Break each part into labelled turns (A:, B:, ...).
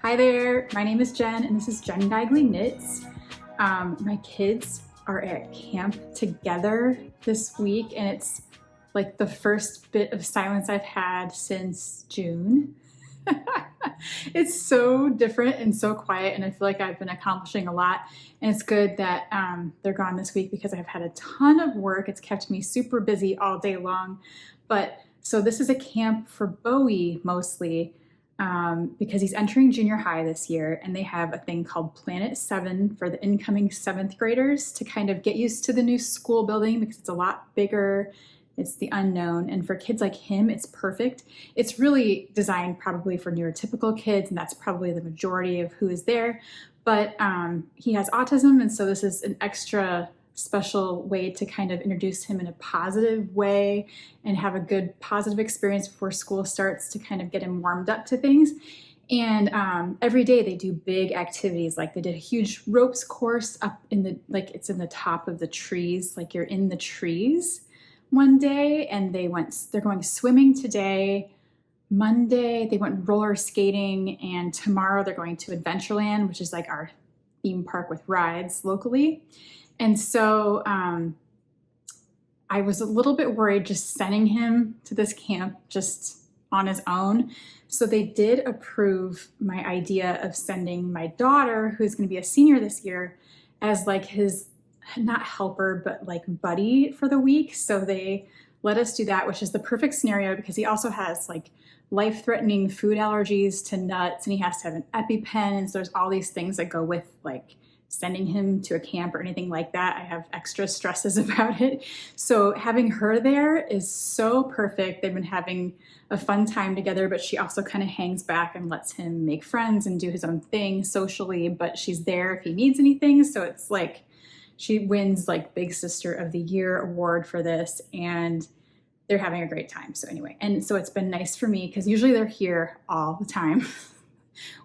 A: Hi there, my name is Jen and this is Jen Geigley Knits. My kids are at camp together this week and it's like the first bit of silence I've had since June. It's so different and so quiet and I feel like I've been accomplishing a lot, and it's good that they're gone this week because I've had a ton of work. It's kept me super busy all day long. But so this is a camp for Bowie mostly. Because he's entering junior high this year, and they have a thing called Planet 7 for the incoming 7th graders to kind of get used to the new school building because it's a lot bigger. It's the unknown, and for kids like him, it's perfect. It's really designed probably for neurotypical kids, and that's probably the majority of who is there. But he has autism, and so this is an extra special way to kind of introduce him in a positive way and have a good positive experience before school starts to kind of get him warmed up to things. And every day they do big activities. Like they did a huge ropes course up in the, like it's in the top of the trees, like you're in the trees one day, and they're going swimming today. Monday they went roller skating, and tomorrow they're going to Adventureland, which is like our theme park with rides locally. And so I was a little bit worried just sending him to this camp just on his own. So they did approve my idea of sending my daughter, who's going to be a senior this year, as like his, not helper, but like buddy for the week. So they let us do that, which is the perfect scenario because he also has like life-threatening food allergies to nuts, and he has to have an EpiPen. And so there's all these things that go with like sending him to a camp or anything like that. I have extra stresses about it. So having her there is so perfect. They've been having a fun time together, but she also kind of hangs back and lets him make friends and do his own thing socially, but she's there if he needs anything. So it's like she wins like Big Sister of the Year award for this, and they're having a great time. So anyway, and so it's been nice for me because usually they're here all the time.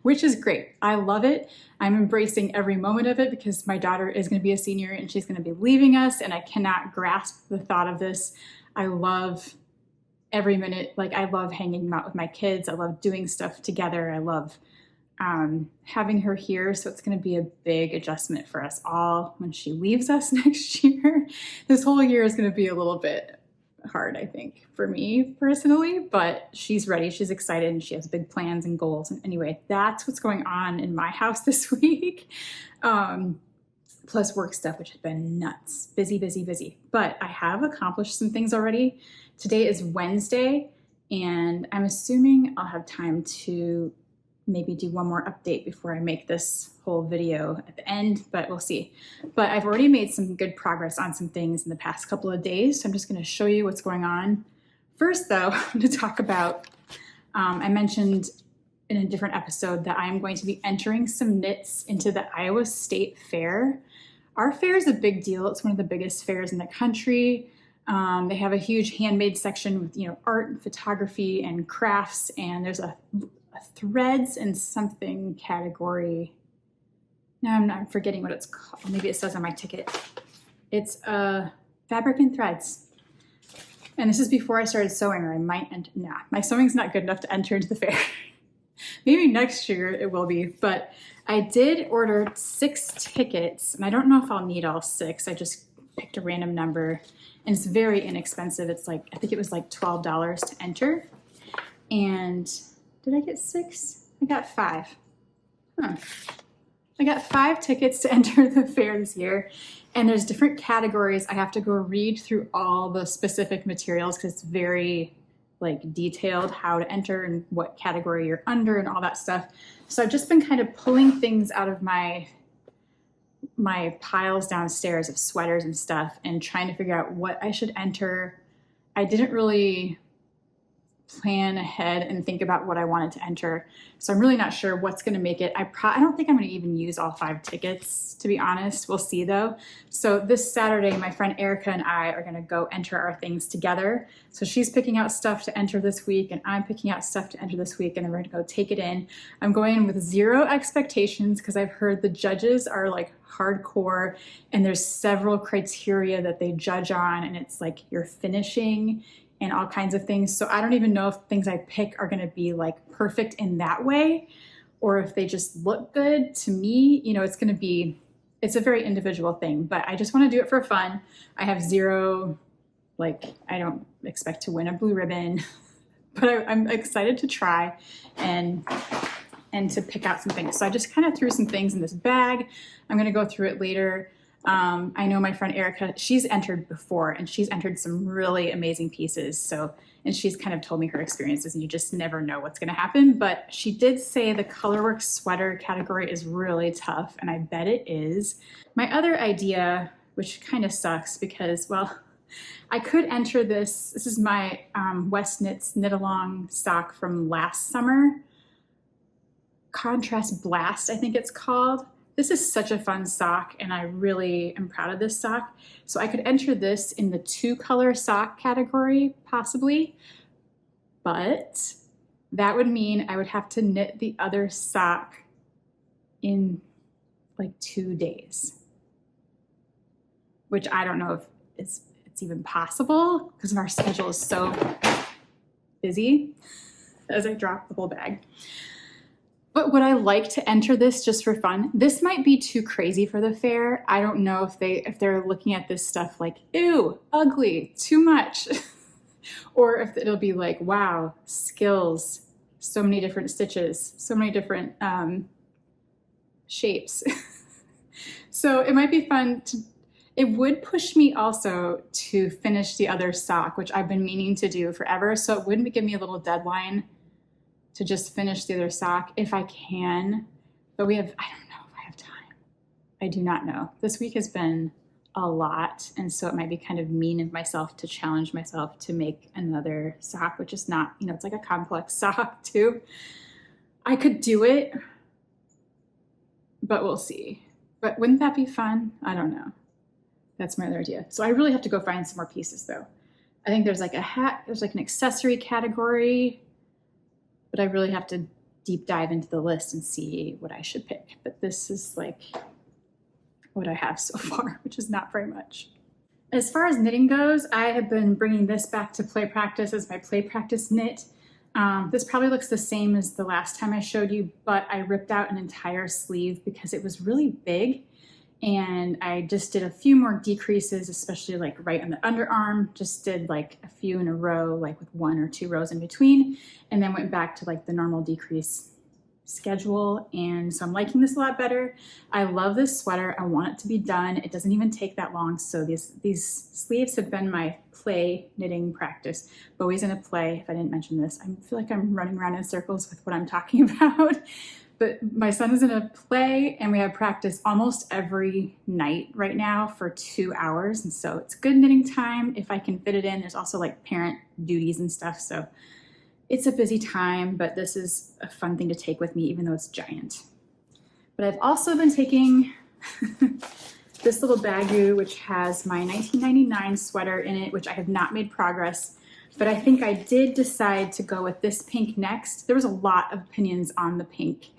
A: Which is great. I love it. I'm embracing every moment of it because my daughter is going to be a senior and she's going to be leaving us, and I cannot grasp the thought of this. I love every minute. Like I love hanging out with my kids. I love doing stuff together. I love having her here. So it's going to be a big adjustment for us all when she leaves us next year. This whole year is going to be a little bit hard, I think, for me personally, but she's ready. She's excited and she has big plans and goals. And anyway, that's what's going on in my house this week. Plus work stuff, which has been nuts. Busy, busy, busy. But I have accomplished some things already. Today is Wednesday, and I'm assuming I'll have time to maybe do one more update before I make this whole video at the end, but we'll see. But I've already made some good progress on some things in the past couple of days, so I'm just going to show you what's going on. First though, to talk about, I mentioned in a different episode that I'm going to be entering some knits into the Iowa State Fair. Our fair is a big deal. It's one of the biggest fairs in the country. They have a huge handmade section with, art and photography and crafts, and there's a threads and something category. Now I'm forgetting what it's called. Maybe it says on my ticket. It's fabric and threads. And this is before I started sewing, or I might enter. Nah, my sewing's not good enough to enter into the fair. Maybe next year it will be, but I did order 6 tickets, and I don't know if I'll need all 6. I just picked a random number, and it's very inexpensive. It's like, I think it was like $12 to enter. And did I get 6? I got 5. I got 5 tickets to enter the fair this year, and there's different categories. I have to go read through all the specific materials because it's very like detailed how to enter and what category you're under and all that stuff. So I've just been kind of pulling things out of my piles downstairs of sweaters and stuff and trying to figure out what I should enter. I didn't really plan ahead and think about what I wanted to enter. So I'm really not sure what's going to make it. I don't think I'm going to even use all 5 tickets, to be honest. We'll see though. So this Saturday, my friend Erica and I are going to go enter our things together. So she's picking out stuff to enter this week, and I'm picking out stuff to enter this week, and then we're going to go take it in. I'm going in with 0 expectations because I've heard the judges are like hardcore, and there's several criteria that they judge on, and it's like your finishing and all kinds of things. So I don't even know if things I pick are going to be like perfect in that way, or if they just look good to me. You know, it's a very individual thing, but I just want to do it for fun. I have zero, like, I don't expect to win a blue ribbon, but I'm excited to try and to pick out some things. So I just kind of threw some things in this bag. I'm going to go through it later. I know my friend Erica, she's entered before, and she's entered some really amazing pieces. So, and she's kind of told me her experiences, and you just never know what's going to happen. But she did say the colorwork sweater category is really tough, and I bet it is. My other idea, which kind of sucks because, well, I could enter this. This is my Westknits knit along sock from last summer. Contrast Blast, I think it's called. This is such a fun sock, and I really am proud of this sock. So I could enter this in the 2-color sock category, possibly, but that would mean I would have to knit the other sock in like 2 days, which I don't know if it's even possible because our schedule is so busy. As I drop the whole bag. But would I like to enter this just for fun? This might be too crazy for the fair. I don't know if they're looking at this stuff like, ew, ugly, too much. Or if it'll be like, wow, skills, so many different stitches, so many different shapes. So it might be fun to, it would push me also to finish the other sock, which I've been meaning to do forever. So it would give me a little deadline to just finish the other sock if I can. But I don't know if I have time. I do not know. This week has been a lot. And so it might be kind of mean of myself to challenge myself to make another sock, which is not, you know, it's like a complex sock too. I could do it, but we'll see. But wouldn't that be fun? I don't know. That's my other idea. So I really have to go find some more pieces though. I think there's like a hat, there's like an accessory category, but I really have to deep dive into the list and see what I should pick. But this is like what I have so far, which is not very much. As far as knitting goes, I have been bringing this back to play practice as my play practice knit. This probably looks the same as the last time I showed you, but I ripped out an entire sleeve because it was really big. And I just did a few more decreases, especially like right on the underarm, just did like a few in a row, like with 1 or 2 rows in between, and then went back to like the normal decrease schedule. And so I'm liking this a lot better. I love this sweater. I want it to be done. It doesn't even take that long. So these sleeves have been my play knitting practice. Bowie's in a play, if I didn't mention this. I feel like I'm running around in circles with what I'm talking about. But my son is in a play and we have practice almost every night right now for 2 hours. And so it's good knitting time if I can fit it in. There's also like parent duties and stuff. So it's a busy time, but this is a fun thing to take with me, even though it's giant. But I've also been taking this little baggie, which has my 1999 sweater in it, which I have not made progress. But I think I did decide to go with this pink next. There was a lot of opinions on the pink.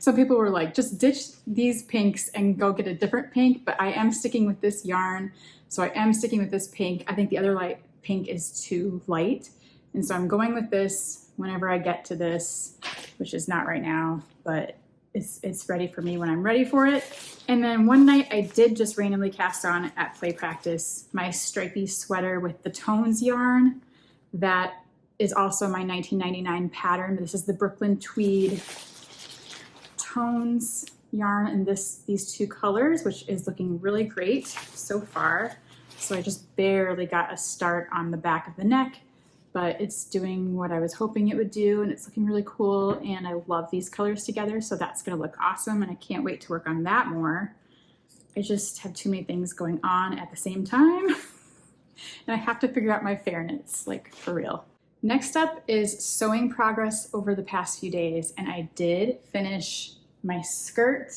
A: Some people were like, just ditch these pinks and go get a different pink, but I am sticking with this yarn. So I am sticking with this pink. I think the other light pink is too light. And so I'm going with this whenever I get to this, which is not right now, but it's ready for me when I'm ready for it. And then one night I did just randomly cast on at play practice my stripy sweater with the Tones yarn. That is also my 1999 pattern. This is the Brooklyn Tweed Tones yarn in these 2 colors, which is looking really great so far. So I just barely got a start on the back of the neck, but it's doing what I was hoping it would do, and it's looking really cool, and I love these colors together, so that's gonna look awesome, and I can't wait to work on that more. I just have too many things going on at the same time, and I have to figure out my fair knits, like for real. Next up is sewing progress over the past few days, and I did finish my skirt.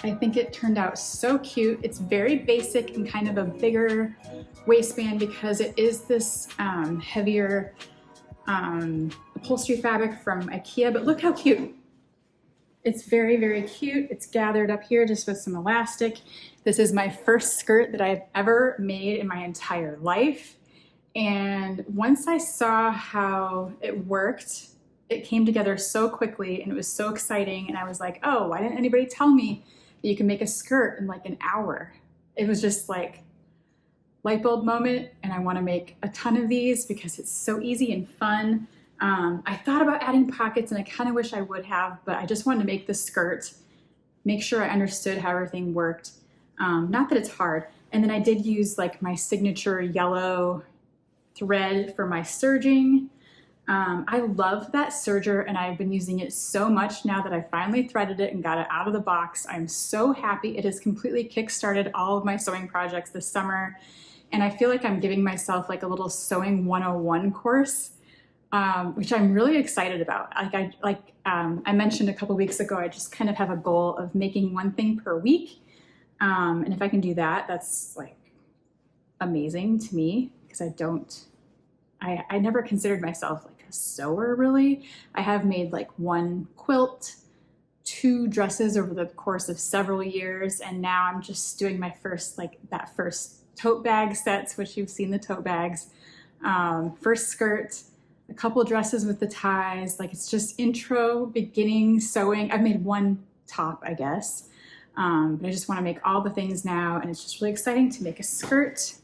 A: I think it turned out so cute. It's very basic and kind of a bigger waistband because it is this heavier upholstery fabric from IKEA, but look how cute. It's very, very cute. It's gathered up here just with some elastic. This is my first skirt that I've ever made in my entire life. And once I saw how it worked, it came together so quickly and it was so exciting. And I was like, oh, why didn't anybody tell me that you can make a skirt in like an hour? It was just like light bulb moment. And I want to make a ton of these because it's so easy and fun. I thought about adding pockets and I kind of wish I would have, but I just wanted to make the skirt, make sure I understood how everything worked. Not that it's hard. And then I did use like my signature yellow thread for my serging. I love that serger and I've been using it so much now that I finally threaded it and got it out of the box. I'm so happy. It has completely kickstarted all of my sewing projects this summer. And I feel like I'm giving myself like a little sewing 101 course, which I'm really excited about. I mentioned a couple weeks ago, I just kind of have a goal of making one thing per week. And if I can do that, that's like amazing to me because I never considered myself like a sewer really. I have made like one quilt, 2 dresses over the course of several years. And now I'm just doing my first, like that first tote bag sets, which you've seen the tote bags, first skirt, a couple dresses with the ties. Like it's just intro, beginning sewing. I've made one top, I guess. But I just want to make all the things now. And it's just really exciting to make a skirt.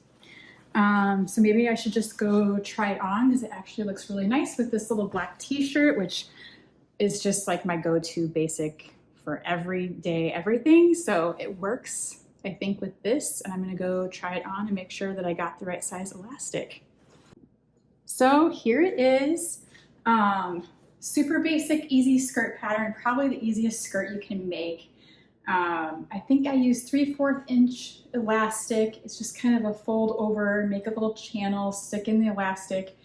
A: So maybe I should just go try it on because it actually looks really nice with this little black t-shirt, which is just like my go-to basic for everyday everything. So it works, I think, with this. And I'm going to go try it on and make sure that I got the right size elastic. So here it is. Super basic, easy skirt pattern, probably the easiest skirt you can make. I think I used 3/4 inch elastic. It's just kind of a fold over, make a little channel, stick in the elastic,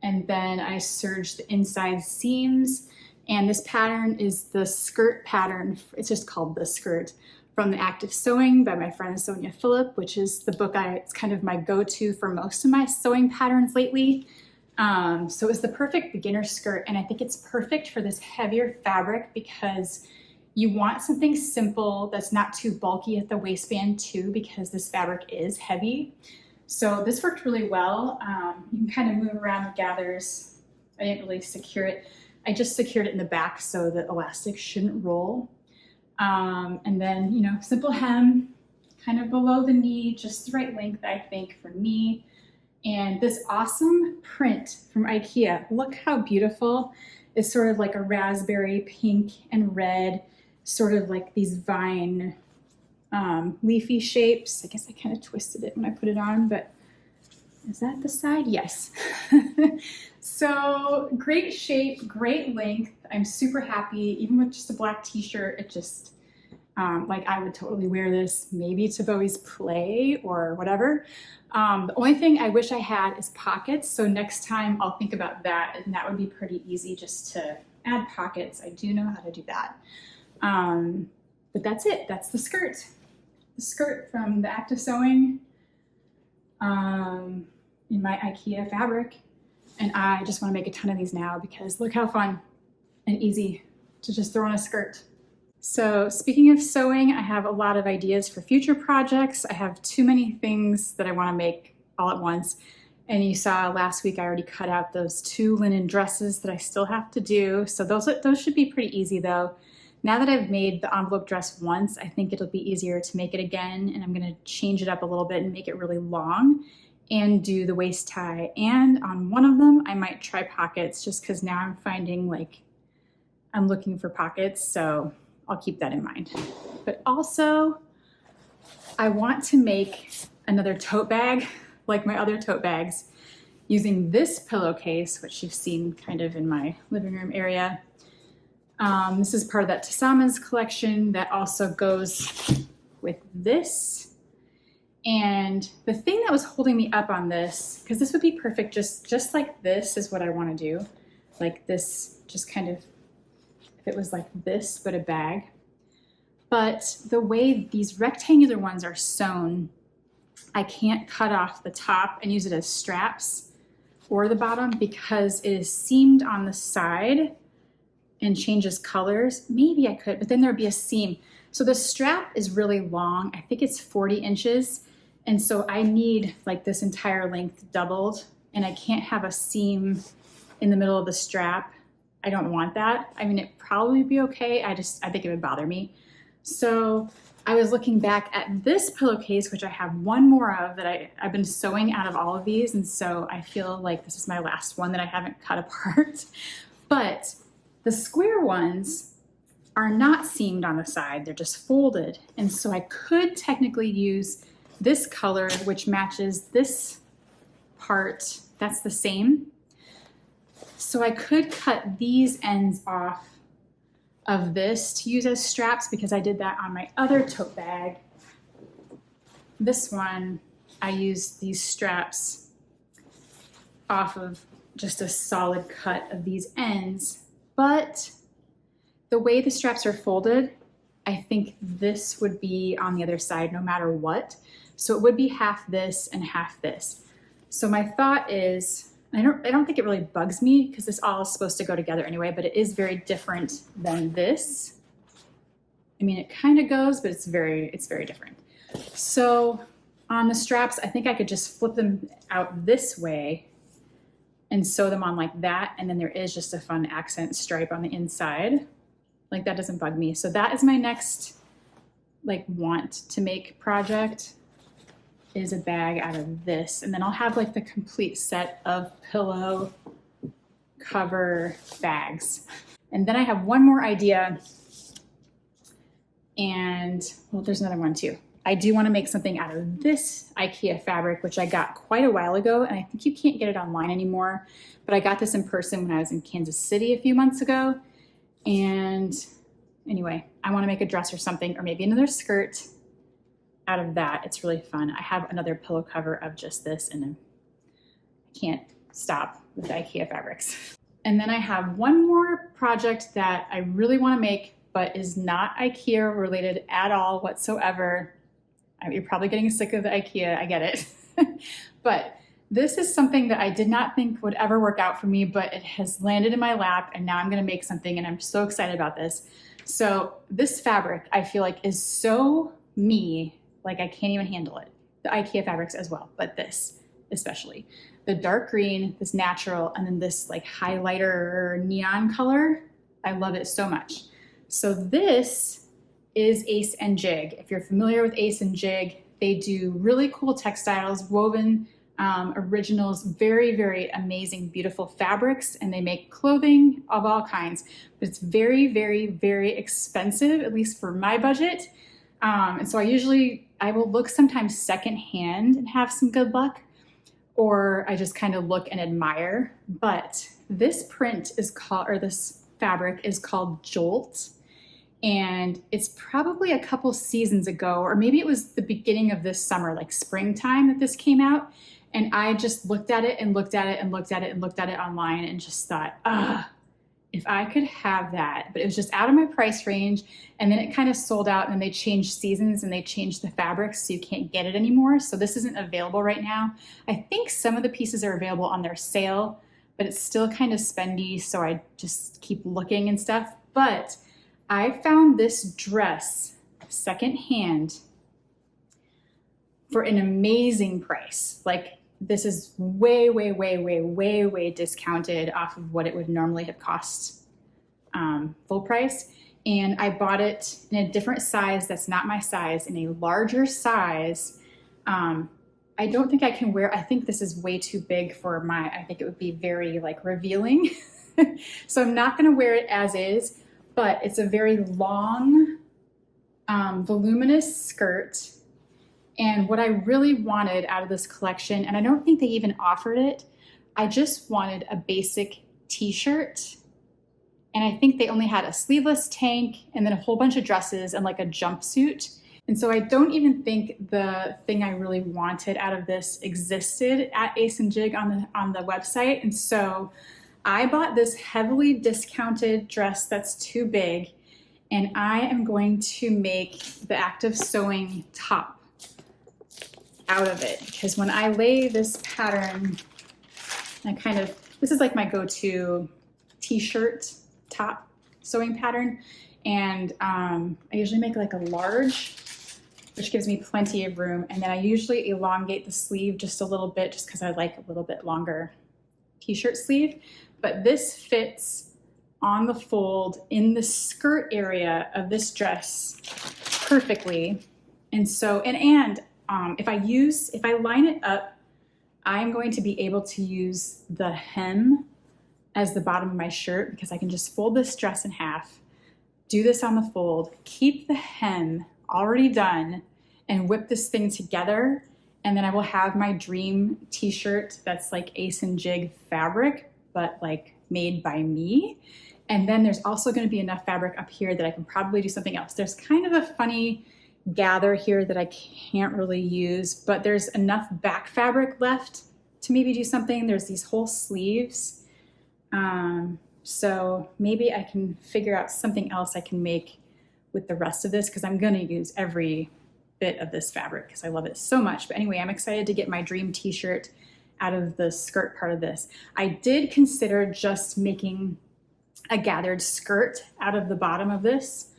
A: and then I serged the inside seams. And this pattern is the skirt pattern. It's just called The Skirt from the Active Sewing by my friend Sonya, which is the book it's kind of my go-to for most of my sewing patterns lately. So it's the perfect beginner skirt, and I think it's perfect for this heavier fabric because you want something simple that's not too bulky at the waistband too, because this fabric is heavy. So this worked really well. You can kind of move around the gathers. I didn't really secure it. I just secured it in the back so the elastic shouldn't roll. And then, you know, simple hem, kind of below the knee, just the right length, I think, for me. And this awesome print from IKEA. Look how beautiful. It's sort of like a raspberry pink and red, sort of like these vine leafy shapes. I guess I kind of twisted it when I put it on, but is that the side? Yes. So great shape, great length. I'm super happy. Even with just a black t-shirt, it just, like I would totally wear this maybe to Bowie's play or whatever. The only thing I wish I had is pockets. So next time I'll think about that, and that would be pretty easy just to add pockets. I do know how to do that. But that's it. That's the skirt. The skirt from the Active Sewing in my IKEA fabric. And I just want to make a ton of these now because look how fun and easy to just throw on a skirt. So speaking of sewing, I have a lot of ideas for future projects. I have too many things that I want to make all at once. And you saw last week I already cut out those 2 linen dresses that I still have to do. So those should be pretty easy though. Now that I've made the envelope dress once, I think it'll be easier to make it again. And I'm going to change it up a little bit and make it really long and do the waist tie. And on one of them, I might try pockets just because now I'm finding like I'm looking for pockets. So I'll keep that in mind. But also, I want to make another tote bag like my other tote bags using this pillowcase, which you've seen kind of in my living room area. This is part of that Tessama's collection that also goes with this. And the thing that was holding me up on this, because this would be perfect, just like this is what I want to do. Like this, just kind of, if it was like this, but a bag. But the way these rectangular ones are sewn, I can't cut off the top and use it as straps or the bottom because it is seamed on the side and changes colors, maybe I could, but then there'd be a seam. So the strap is really long. I think it's 40 inches. And so I need like this entire length doubled, and I can't have a seam in the middle of the strap. I don't want that. I mean, it'd probably be okay. I think it would bother me. So I was looking back at this pillowcase, which I have one more of that I've been sewing out of all of these. And so I feel like this is my last one that I haven't cut apart. But the square ones are not seamed on the side. They're just folded. And so I could technically use this color, which matches this part. That's the same. So I could cut these ends off of this to use as straps, because I did that on my other tote bag. This one, I used these straps off of just a solid cut of these ends. But the way the straps are folded, I think this would be on the other side no matter what. So it would be half this and half this. So my thought is, I don't think it really bugs me because this all is supposed to go together anyway, but it is very different than this. I mean, it kind of goes, but it's very different. So on the straps, I think I could just flip them out this way and sew them on like that. And then there is just a fun accent stripe on the inside. Like that doesn't bug me. So that is my next like want to make project, is a bag out of this. And then I'll have like the complete set of pillow cover bags. And then I have one more idea, and well, there's another one too. I do want to make something out of this IKEA fabric, which I got quite a while ago, and I think you can't get it online anymore, but I got this in person when I was in Kansas City a few months ago. And anyway, I want to make a dress or something, or maybe another skirt out of that. It's really fun. I have another pillow cover of just this, and I can't stop with the IKEA fabrics. And then I have one more project that I really want to make, but is not IKEA related at all whatsoever. You're probably getting sick of the IKEA, I get it. But this is something that I did not think would ever work out for me, but it has landed in my lap, and now I'm going to make something, and I'm so excited about this. So this fabric, I feel like, is so me. Like I can't even handle it. The IKEA fabrics as well, but this especially. The dark green, this natural, and then this like highlighter neon color. I love it so much. So this is Ace and Jig. If you're familiar with Ace and Jig, they do really cool textiles, woven originals, very, very amazing, beautiful fabrics, and they make clothing of all kinds. But it's very, very, very expensive, at least for my budget. And so I will look sometimes secondhand and have some good luck, or I just kind of look and admire. But this print is called, or this fabric is called Jolt. And it's probably a couple seasons ago, or maybe it was the beginning of this summer, like springtime, that this came out. And I just looked at it and looked at it and looked at it and looked at it online and just thought, if I could have that. But it was just out of my price range. And then it kind of sold out, and then they changed seasons and they changed the fabrics, so you can't get it anymore. So this isn't available right now. I think some of the pieces are available on their sale, but it's still kind of spendy, so I just keep looking and stuff. But I found this dress secondhand for an amazing price. Like, this is way, way, way, way, way, way discounted off of what it would normally have cost full price. And I bought it in a different size that's not my size, in a larger size. I don't think I can wear, I think this is way too big for I think it would be very like revealing. So I'm not gonna wear it as is, but it's a very long, voluminous skirt. And what I really wanted out of this collection, and I don't think they even offered it, I just wanted a basic t-shirt. And I think they only had a sleeveless tank and then a whole bunch of dresses and like a jumpsuit. And so I don't even think the thing I really wanted out of this existed at Ace and Jig on the website. And so I bought this heavily discounted dress that's too big, and I am going to make the active sewing top out of it, because when I lay this pattern, this is like my go-to t-shirt top. sewing pattern. And I usually make like a large, which gives me plenty of room. And then I usually elongate the sleeve just a little bit, just because I like a little bit longer t-shirt sleeve. But this fits on the fold in the skirt area of this dress perfectly. And so, if I line it up, I'm going to be able to use the hem as the bottom of my shirt, because I can just fold this dress in half, do this on the fold, keep the hem already done, and whip this thing together. And then I will have my dream t-shirt that's like ace and jig fabric, but like made by me. And then there's also going to be enough fabric up here that I can probably do something else. There's kind of a funny gather here that I can't really use, but there's enough back fabric left to maybe do something. There's these whole sleeves. So maybe I can figure out something else I can make with the rest of this, because I'm going to use every bit of this fabric because I love it so much. But anyway, I'm excited to get my dream t-shirt out of the skirt part of this. I did consider just making a gathered skirt out of the bottom of this,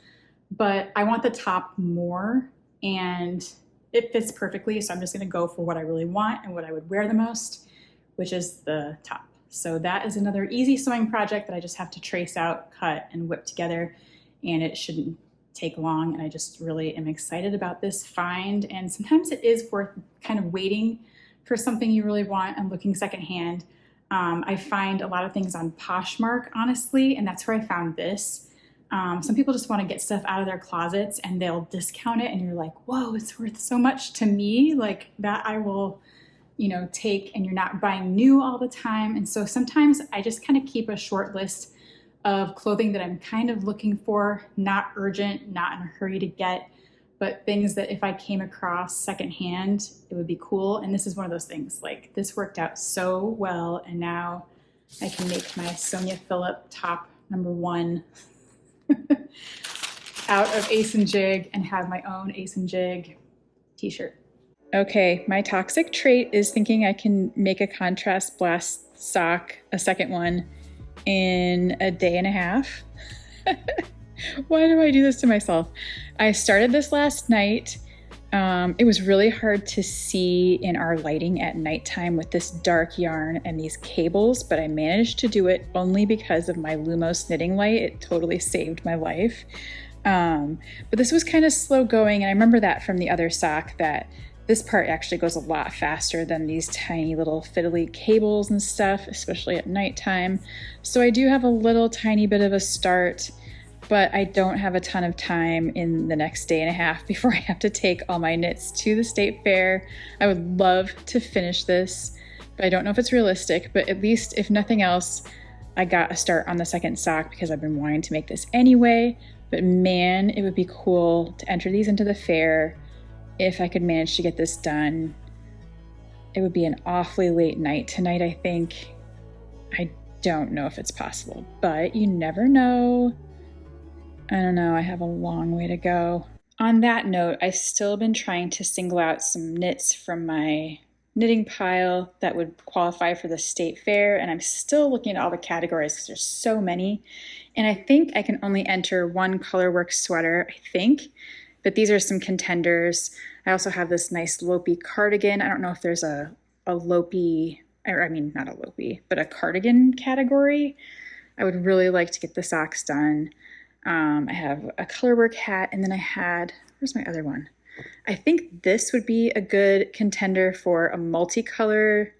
A: but I want the top more, and it fits perfectly. So I'm just going to go for what I really want and what I would wear the most, which is the top. So that is another easy sewing project that I just have to trace out, cut, and whip together, and it shouldn't take long. And I just really am excited about this find. And sometimes it is worth kind of waiting for something you really want and looking secondhand. I find a lot of things on Poshmark, honestly, and that's where I found this. Some people just want to get stuff out of their closets and they'll discount it, and you're like, whoa, it's worth so much to me. Like that I will, take, and you're not buying new all the time. And so sometimes I just kind of keep a short list of clothing that I'm kind of looking for, not urgent, not in a hurry to get, but things that if I came across secondhand, it would be cool. And this is one of those things. Like, this worked out so well, and now I can make my Sonya Phillip top #1 out of Ace and Jig and have my own Ace and Jig t-shirt. Okay, my toxic trait is thinking I can make a Contrast Blast sock, a second one, in a day and a half. Why do I do this to myself? I started this last night. It was really hard to see in our lighting at nighttime with this dark yarn and these cables, but I managed to do it only because of my Lumos knitting light. It totally saved my life. But this was kind of slow going, and I remember that from the other sock, that this part actually goes a lot faster than these tiny little fiddly cables and stuff, especially at nighttime. So I do have a little tiny bit of a start, but I don't have a ton of time in the next day and a half before I have to take all my knits to the state fair. I would love to finish this, but I don't know if it's realistic. But at least, if nothing else, I got a start on the second sock because I've been wanting to make this anyway. But man, it would be cool to enter these into the fair. If I could manage to get this done. It would be an awfully late night tonight, I think. I don't know if it's possible, but you never know. I don't know, I have a long way to go. On that note, I've still been trying to single out some knits from my knitting pile that would qualify for the state fair, and I'm still looking at all the categories because there's so many. And I think I can only enter one colorwork sweater, I think. But these are some contenders. I also have this nice Lopey cardigan. I don't know if there's a Lopey, or I mean, not a Lopey, but a cardigan category. I would really like to get the socks done. I have a colorwork hat, and then I had, where's my other one? I think this would be a good contender for a multicolor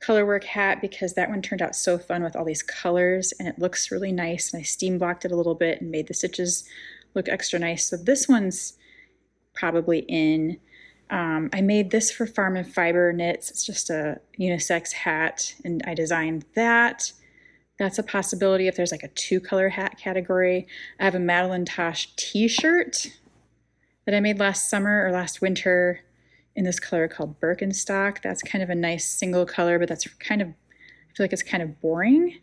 A: colorwork hat, because that one turned out so fun with all these colors, and it looks really nice. And I steam blocked it a little bit and made the stitches look extra nice. So this one's probably in. I made this for Farm and Fiber Knits. It's just a unisex hat, and I designed that. That's a possibility if there's like a 2-color hat category. I have a Madeline Tosh t-shirt that I made last summer or last winter in this color called Birkenstock. That's kind of a nice single color, but that's kind of, I feel like it's kind of boring.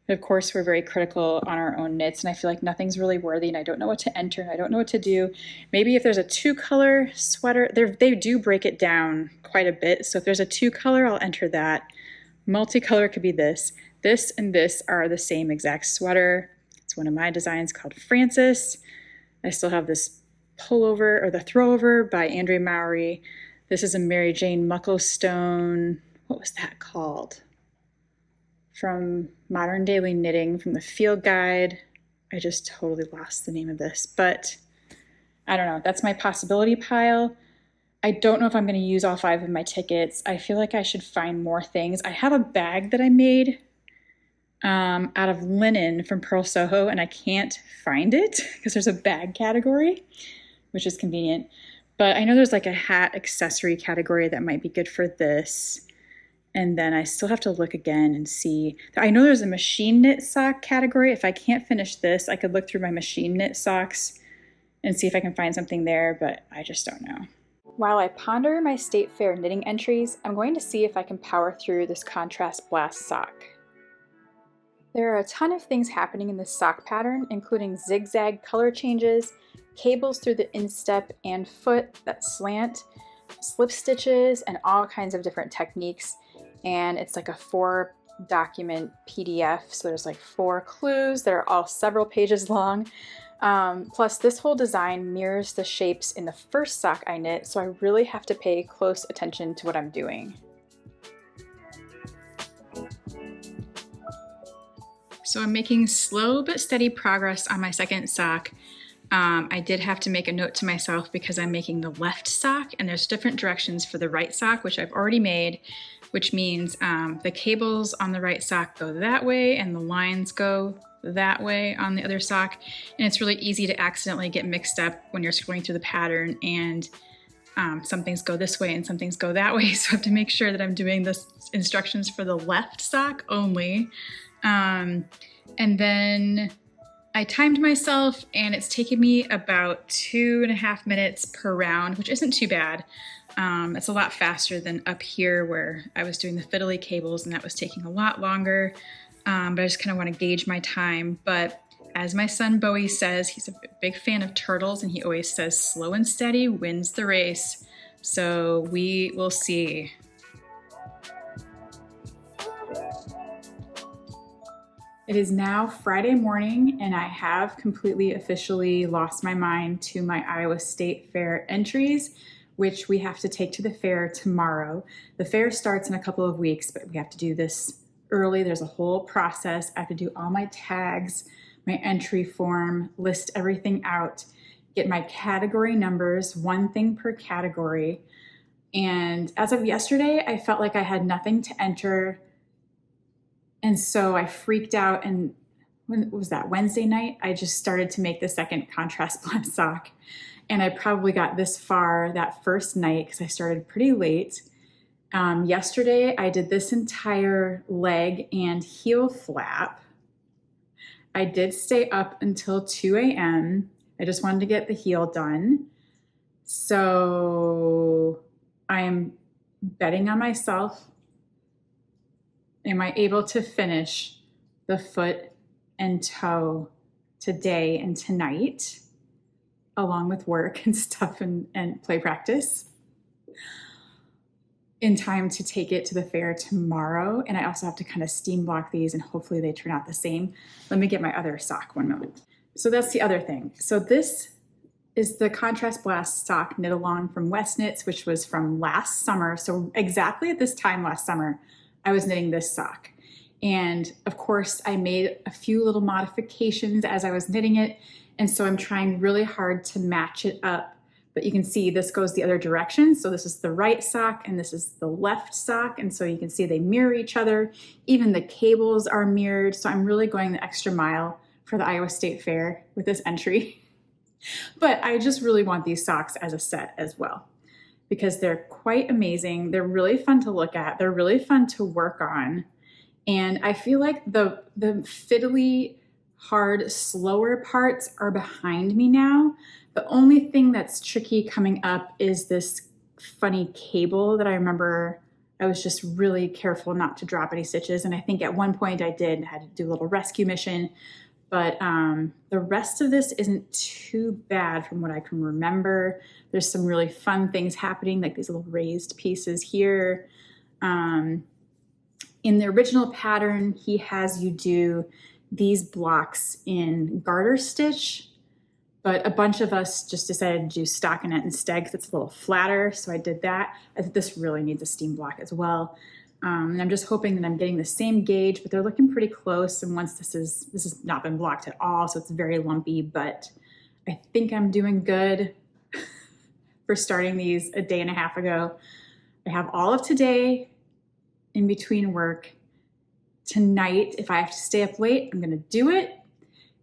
A: But of course, we're very critical on our own knits, and I feel like nothing's really worthy, and I don't know what to enter, and I don't know what to do. Maybe if there's a 2-color sweater, they do break it down quite a bit. So if there's a 2-color, I'll enter that. Multicolor could be this. This and this are the same exact sweater. It's one of my designs called Francis. I still have this pullover or the throwover by Andre Mowry. This is a Mary Jane Mucklestone. What was that called? From Modern Daily Knitting from the Field Guide. I just totally lost the name of this, but I don't know. That's my possibility pile. I don't know if I'm going to use all 5 of my tickets. I feel like I should find more things. I have a bag that I made out of linen from Pearl Soho, and I can't find it because there's a bag category, which is convenient. But I know there's like a hat accessory category that might be good for this. And then I still have to look again and see. I know there's a machine knit sock category. If I can't finish this, I could look through my machine knit socks and see if I can find something there, but I just don't know. While I ponder my State Fair knitting entries, I'm going to see if I can power through this Contrast Blast sock. There are a ton of things happening in this sock pattern, including zigzag color changes, cables through the instep and foot that slant, slip stitches, and all kinds of different techniques. And it's like a 4-document PDF, so there's like 4 clues that are all several pages long. Plus this whole design mirrors the shapes in the first sock I knit, so I really have to pay close attention to what I'm doing. So I'm making slow but steady progress on my second sock. I did have to make a note to myself because I'm making the left sock, and there's different directions for the right sock, which I've already made, which means the cables on the right sock go that way and the lines go that way on the other sock. And it's really easy to accidentally get mixed up when you're scrolling through the pattern and some things go this way and some things go that way. So I have to make sure that I'm doing the instructions for the left sock only. And then I timed myself, and it's taken me about 2.5 minutes per round, which isn't too bad. It's a lot faster than up here where I was doing the fiddly cables and that was taking a lot longer. But I just kind of want to gauge my time. But as my son Bowie says, he's a big fan of turtles, and he always says slow and steady wins the race. So we will see. It is now Friday morning, and I have completely officially lost my mind to my Iowa State Fair entries, which we have to take to the fair tomorrow. The fair starts in a couple of weeks, but we have to do this early. There's a whole process. I have to do all my tags, my entry form, list everything out, get my category numbers, 1 thing per category. And as of yesterday, I felt like I had nothing to enter. And so I freaked out, and when was that, Wednesday night? I just started to make the second Contrast Blast sock. And I probably got this far that first night because I started pretty late. Yesterday, I did this entire leg and heel flap. I did stay up until 2 a.m. I just wanted to get the heel done. So I am betting on myself. Am I able to finish the foot and toe today and tonight, along with work and stuff and play practice, in time to take it to the fair tomorrow? And I also have to kind of steam block these, and hopefully they turn out the same. Let me get my other sock one moment. So that's the other thing. So this is the Contrast Blast sock knit along from Westknits, which was from last summer. So exactly at this time last summer, I was knitting this sock. And of course, I made a few little modifications as I was knitting it. And so I'm trying really hard to match it up. But you can see this goes the other direction. So this is the right sock and this is the left sock. And so you can see they mirror each other. Even the cables are mirrored. So I'm really going the extra mile for the Iowa State Fair with this entry. But I just really want these socks as a set as well, because they're quite amazing. They're really fun to look at. They're really fun to work on. And I feel like the fiddly, hard, slower parts are behind me now. The only thing that's tricky coming up is this funny cable that I remember I was just really careful not to drop any stitches. And I think at one point I did and had to do a little rescue mission. But the rest of this isn't too bad from what I can remember. There's some really fun things happening, like these little raised pieces here. In the original pattern, he has you do these blocks in garter stitch, but a bunch of us just decided to do stockinette instead because it's a little flatter. So I did that. I think this really needs a steam block as well. And I'm just hoping that I'm getting the same gauge, but they're looking pretty close. And once this has not been blocked at all, so it's very lumpy, but I think I'm doing good for starting these a day and a half ago. I have all of today in between work. Tonight, if I have to stay up late, I'm gonna do it.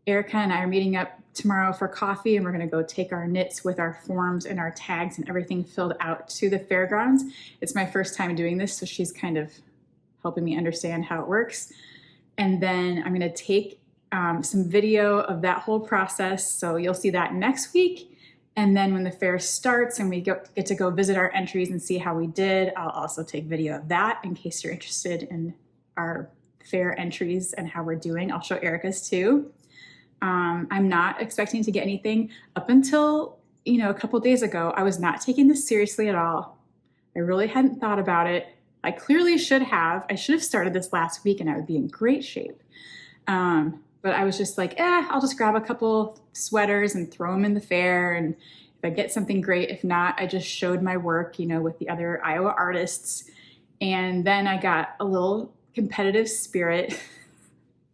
A: Erica and I are meeting up tomorrow for coffee, and we're gonna go take our knits with our forms and our tags and everything filled out to the fairgrounds. It's my first time doing this, so she's kind of helping me understand how it works. And then I'm gonna take some video of that whole process, so you'll see that next week. And then when the fair starts and we get to go visit our entries and see how we did, I'll also take video of that in case you're interested in our fair entries and how we're doing. I'll show Erica's too. I'm not expecting to get anything. Up until, a couple days ago, I was not taking this seriously at all. I really hadn't thought about it. I clearly should have. I should have started this last week and I would be in great shape. But I was just like, I'll just grab a couple sweaters and throw them in the fair. And if I get something, great. If not, I just showed my work, with the other Iowa artists. And then I got a little competitive spirit,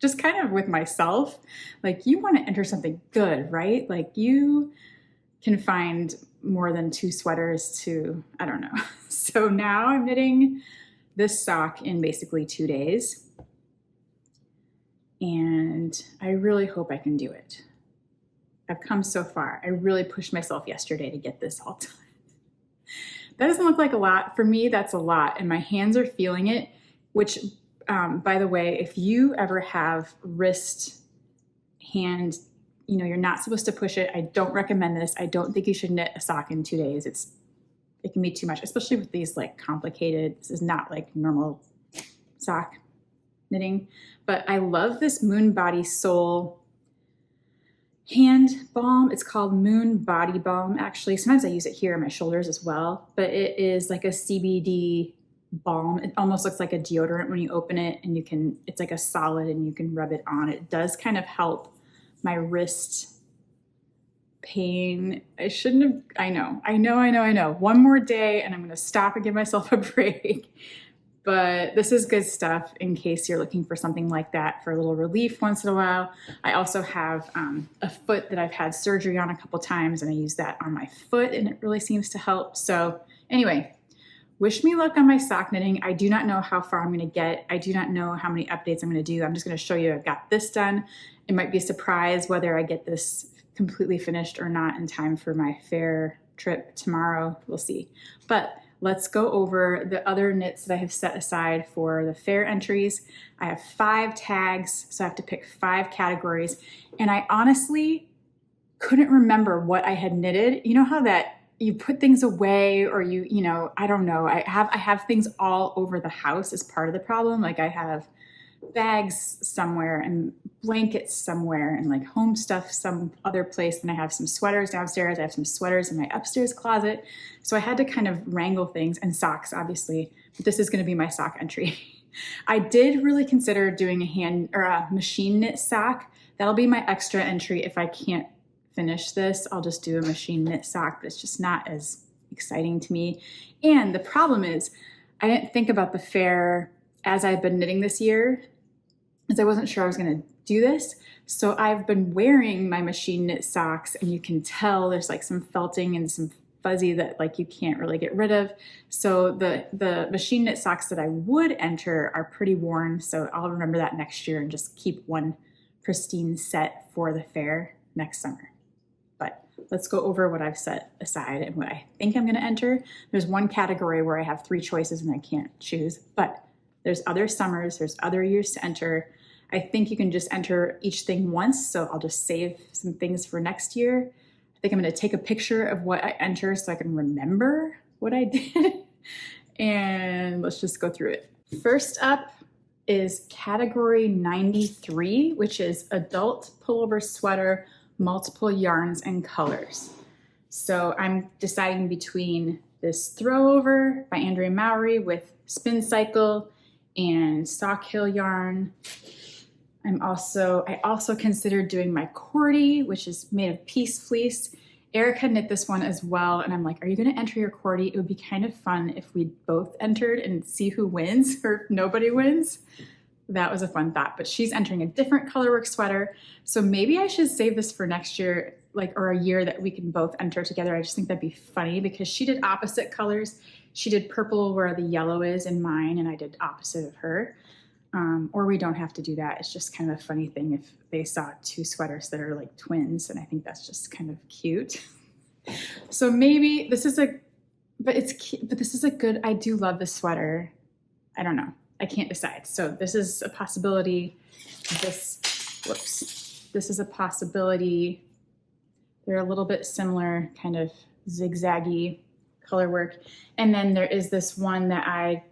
A: just kind of with myself. Like, you want to enter something good, right? Like, you can find more than 2 sweaters to, I don't know. So now I'm knitting this sock in basically 2 days. And I really hope I can do it. I've come so far. I really pushed myself yesterday to get this all done. That doesn't look like a lot. For me, that's a lot. And my hands are feeling it, which, by the way, if you ever have wrist, hand, you're not supposed to push it. I don't recommend this. I don't think you should knit a sock in 2 days. It can be too much, especially with these like complicated, this is not like normal sock knitting. But I love this Moon Body Soul hand balm. It's called Moon Body Balm, actually. Sometimes I use it here on my shoulders as well, but it is like a CBD balm. It almost looks like a deodorant when you open it, and it's like a solid and you can rub it on. It does kind of help my wrist pain. I know. One more day and I'm going to stop and give myself a break. But this is good stuff in case you're looking for something like that for a little relief once in a while. I also have a foot that I've had surgery on a couple times, and I use that on my foot, and it really seems to help. So anyway, wish me luck on my sock knitting. I do not know how far I'm going to get. I do not know how many updates I'm going to do. I'm just going to show you I've got this done. It might be a surprise whether I get this completely finished or not in time for my fair trip tomorrow. We'll see. But let's go over the other knits that I have set aside for the fair entries. I have 5 tags, so I have to pick 5 categories. And I honestly couldn't remember what I had knitted. You know how that you put things away, or I don't know. I have things all over the house as part of the problem. Like, I have bags somewhere and blankets somewhere and like home stuff some other place. And I have some sweaters downstairs. I have some sweaters in my upstairs closet. So I had to kind of wrangle things, and socks, obviously, but this is going to be my sock entry. I did really consider doing a hand or a machine knit sock. That'll be my extra entry. If I can't finish this, I'll just do a machine knit sock, but it's just not as exciting to me. And the problem is I didn't think about the fair as I've been knitting this year, as I wasn't sure I was going to do this. So I've been wearing my machine knit socks, and you can tell there's like some felting and some fuzzy that like you can't really get rid of. So the machine knit socks that I would enter are pretty worn. So I'll remember that next year and just keep one pristine set for the fair next summer. But let's go over what I've set aside and what I think I'm going to enter. There's one category where I have 3 choices and I can't choose, but there's other summers, there's other years to enter. I think you can just enter each thing once, so I'll just save some things for next year. I think I'm going to take a picture of what I enter so I can remember what I did. And let's just go through it. First up is category 93, which is adult pullover sweater, multiple yarns and colors. So I'm deciding between this throwover by Andrea Mowry with spin cycle and sock hill yarn. I also considered doing my Quilty, which is made of piece fleece. Erica knit this one as well, and I'm like, are you going to enter your Quilty? It would be kind of fun if we both entered and see who wins, or if nobody wins. That was a fun thought, but she's entering a different colorwork sweater. So maybe I should save this for next year, or a year that we can both enter together. I just think that'd be funny because she did opposite colors. She did purple where the yellow is in mine, and I did opposite of her. Or we don't have to do that. It's just kind of a funny thing if they saw two sweaters that are like twins, and I think that's just kind of cute. So maybe this is but this is a good, I do love this sweater. I don't know. I can't decide. So this is a possibility. This is a possibility. They're a little bit similar, kind of zigzaggy color work. And then there is this one that I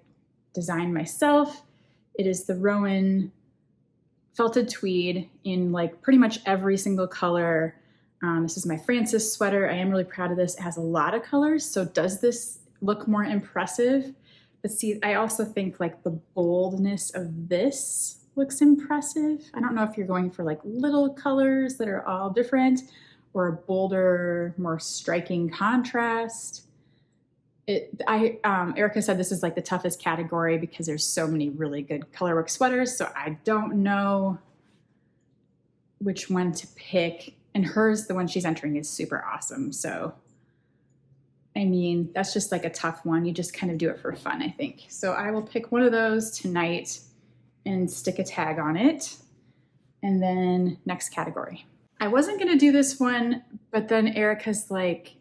A: designed myself. It is the Rowan felted tweed in like pretty much every single color. This is my Francis sweater. I am really proud of this. It has a lot of colors. So does this look more impressive? But see, I also think like the boldness of this looks impressive. I don't know if you're going for like little colors that are all different or a bolder, more striking contrast. Erica said this is like the toughest category because there's so many really good colorwork sweaters. So I don't know which one to pick. And hers, the one she's entering, is super awesome. So, I mean, that's just like a tough one. You just kind of do it for fun, I think. So I will pick one of those tonight and stick a tag on it. And then next category. I wasn't going to do this one, but then Erica's like,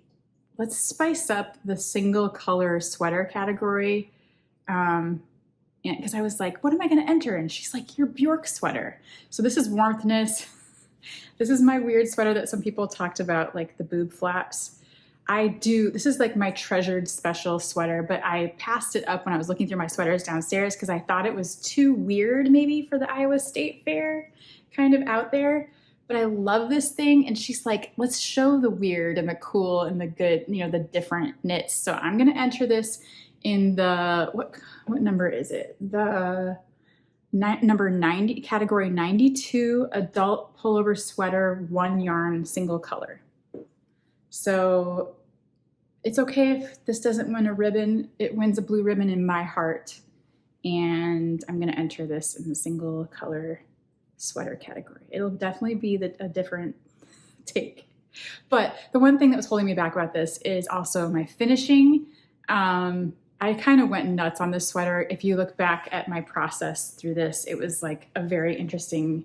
A: let's spice up the single color sweater category. Because I was like, what am I going to enter? And she's like, your Bjork sweater. So this is Warmthness. This is my weird sweater that some people talked about, like the boob flaps. This is like my treasured special sweater, but I passed it up when I was looking through my sweaters downstairs because I thought it was too weird maybe for the Iowa State Fair, kind of out there. But I love this thing. And she's like, let's show the weird and the cool and the good, the different knits. So I'm going to enter this in the, what number is it? The number 90, category 92, adult pullover sweater, 1 yarn, single color. So it's okay if this doesn't win a ribbon. It wins a blue ribbon in my heart. And I'm going to enter this in the single color sweater category. It'll definitely be a different take. But the one thing that was holding me back about this is also my finishing. I kind of went nuts on this sweater. If you look back at my process through this, it was like a very interesting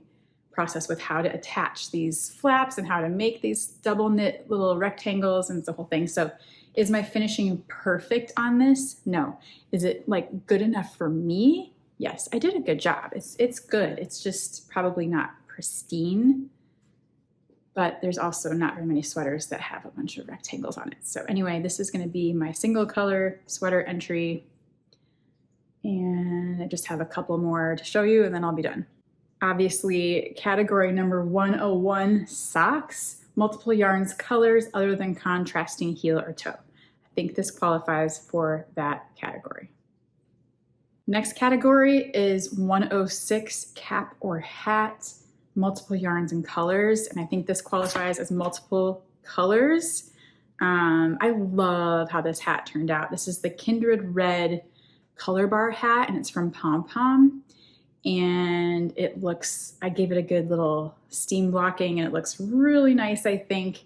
A: process with how to attach these flaps and how to make these double knit little rectangles and the whole thing. So is my finishing perfect on this? No. Is it like good enough for me? Yes, I did a good job. It's good. It's just probably not pristine, but there's also not very many sweaters that have a bunch of rectangles on it. So anyway, this is going to be my single color sweater entry. And I just have a couple more to show you and then I'll be done. Obviously, category number 101, socks, multiple yarns, colors other than contrasting heel or toe. I think this qualifies for that category. Next category is 106, cap or hat, multiple yarns and colors. And I think this qualifies as multiple colors. I love how this hat turned out. This is the Kindred Red color bar hat and it's from Pom Pom. And it looks, I gave it a good little steam blocking and it looks really nice, I think.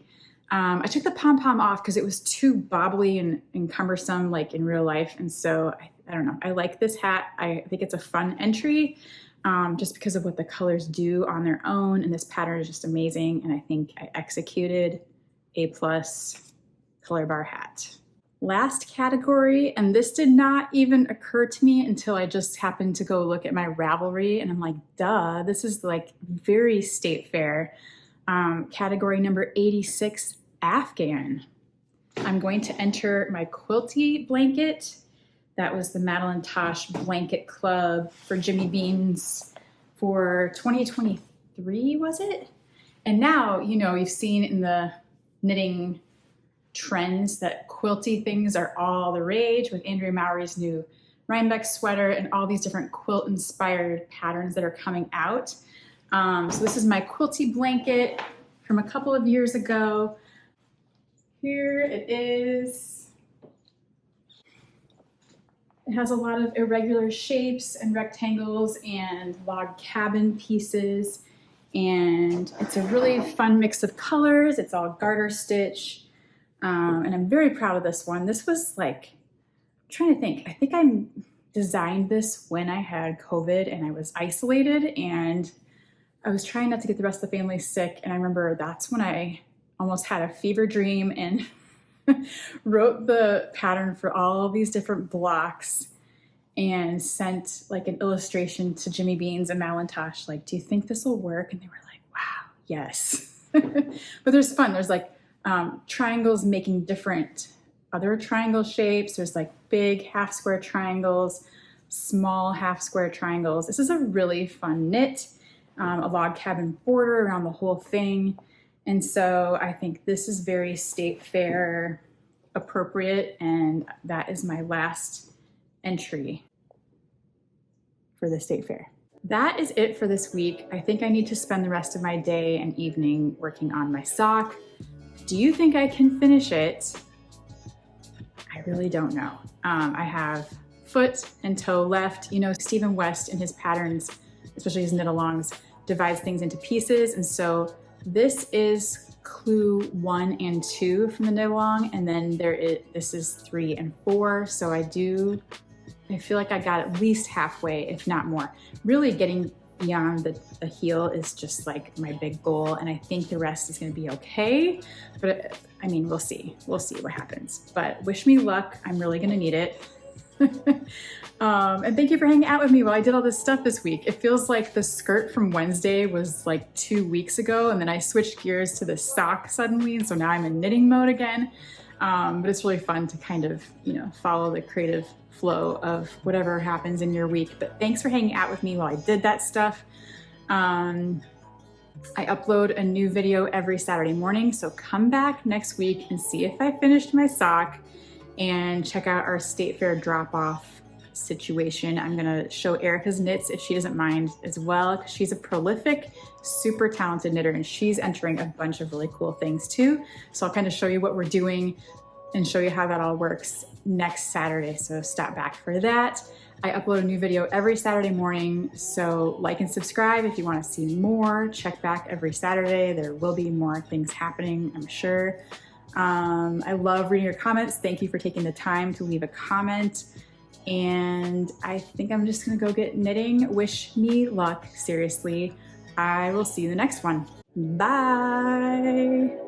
A: I took the pom-pom off because it was too bobbly and cumbersome like in real life. And so I don't know, I like this hat. I think it's a fun entry just because of what the colors do on their own. And this pattern is just amazing. And I think I executed A+ color bar hat. Last category, and this did not even occur to me until I just happened to go look at my Ravelry and I'm like, duh, this is like very State Fair. Category number 86, Afghan. I'm going to enter my Quilty blanket. That was the Madeline Tosh Blanket Club for Jimmy Beans for 2023, was it? And now, you've seen in the knitting trends that quilty things are all the rage with Andrea Mowry's new Rhinebeck sweater and all these different quilt inspired patterns that are coming out. So this is my Quilty blanket from a couple of years ago. Here it is. It has a lot of irregular shapes and rectangles and log cabin pieces. And it's a really fun mix of colors. It's all garter stitch. And I'm very proud of this one. This was like, I'm trying to think, I think I designed this when I had COVID and I was isolated and I was trying not to get the rest of the family sick. And I remember that's when I almost had a fever dream and wrote the pattern for all of these different blocks and sent like an illustration to Jimmy Beans and Malintosh, like, do you think this will work? And they were like, wow, yes. But there's fun. There's like triangles making different other triangle shapes. There's like big half square triangles, small half square triangles. This is a really fun knit, a log cabin border around the whole thing. And so I think this is very state fair appropriate. And that is my last entry for the state fair. That is it for this week. I think I need to spend the rest of my day and evening working on my sock. Do you think I can finish it? I really don't know. I have foot and toe left. You know, Stephen West in his patterns, especially his knit-alongs, divides things into pieces. And so this is clue 1 and 2 from the knit-along, and then this is 3 and 4. So I feel like I got at least halfway, if not more. Really getting beyond the heel is just like my big goal, and I think the rest is gonna be okay. But I mean, we'll see. We'll see what happens. But wish me luck. I'm really gonna need it. And thank you for hanging out with me while I did all this stuff this week. It feels like the skirt from Wednesday was like 2 weeks ago, and then I switched gears to the sock suddenly, and so now I'm in knitting mode again. But it's really fun to kind of, you know, follow the creative flow of whatever happens in your week. But thanks for hanging out with me while I did that stuff. I upload a new video every Saturday morning, so come back next week and see if I finished my sock and check out our State Fair drop-off situation. I'm gonna show Erica's knits if she doesn't mind as well, because she's a prolific, super talented knitter and she's entering a bunch of really cool things too. So I'll kind of show you what we're doing and show you how that all works next Saturday. So stop back for that. I upload a new video every Saturday morning, so like and subscribe if you want to see more. Check back every Saturday. There will be more things happening, I'm sure. I love reading your comments. Thank you for taking the time to leave a comment. And I think I'm just gonna go get knitting. Wish me luck, seriously. I will see you in the next one. Bye.